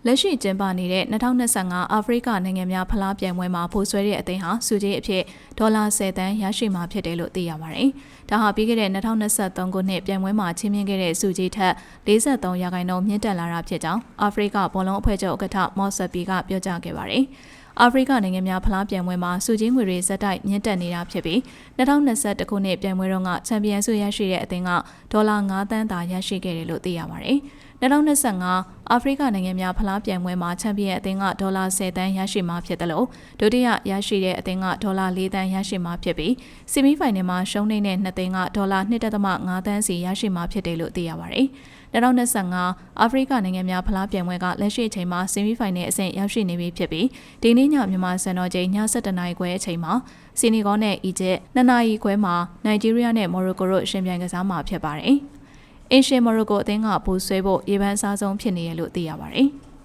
လက်ရှိကျင်းပနေတဲ့2025အာဖရိကနိုင်ငံများဖလားပြိုင်ပွဲမှာဖိုးဆွဲတဲ့အသင်းဟာစုကြီးအဖြစ်ဒေါ်လာ10 သန်းရရှိမှာဖြစ်တယ်လို့သိရပါတယ်။ဒါဟာပြီးခဲ့တဲ့2023ခုနှစ်ပြိုင်ပွဲမှာချင်းမြင့်ခဲ့တဲ့စုကြီးထက်43%မြင့်တက်လာတာဖြစ်ကြောင်းအာဖရိကဘောလုံးအဖွဲ့ချုပ်ဥက္ကဋ္ဌမော့ဆက်ပီကပြောကြားခဲ့ပါတယ်။အာဖရိကနိုင်ငံများဖလားပြိုင်ပွဲမှာစုကြီးငွေတွေဇက်တိုက်မြင့်တက်နေတာဖြစ်ပြီး2021ခုနှစ်ပြိုင်ပွဲတုန်းကချန်ပီယံဆုရရှိတဲ့အသင်းကဒေါ်လာ9 သန်းသာရရှိခဲ့တယ်လို့သိရပါတယ်။2025အာဖရိကနိုင်ငံများဖလားပြိုင်ပွဲမှာချန်ပီယံအသင်းကဒေါ်လာ10 သန်းရရှိမှာဖြစ်တယ်လို့ဒုတိယရရှိတဲ့အသင်းကဒေါ်လာ4 သန်းရရှိမှာဖြစ်ပြီးဆီမီဖိုင်နယ်မှာရှုံးနေတဲ့2သင်းကဒေါ်လာ 2.5 သန်းစီရရှိမှာဖြစ်တယ်လို့သိရပါတယ်။2025အာဖရိကနိုင်ငံများဖလားပြိုင်ပွဲကလက်ရှိအချိန်မှာဆီမီဖိုင်နယ်အဆင့်ရောက်ရှိနေပြီဖြစ်ပြီးဒီနေ့ညမြန်မာစံတော်ချိန်ည7:00နာရီခွဲအချိန်မှာဆီနီဂေါနဲ့အီဂျစ်2 နာရီခွဲမှာနိုင်ဂျီးရီးယားနဲ့မော်ရိုကိုတို့ရှင်ပြိုင်ကစားမှာဖြစ်ပါတယ်။အင်ရှင်မော်ရိုကိုအသင်းကပူဆွဲဖို့ရေပန်းအစားဆုံးဖြစ်နေရလို့သိရပါတယ်။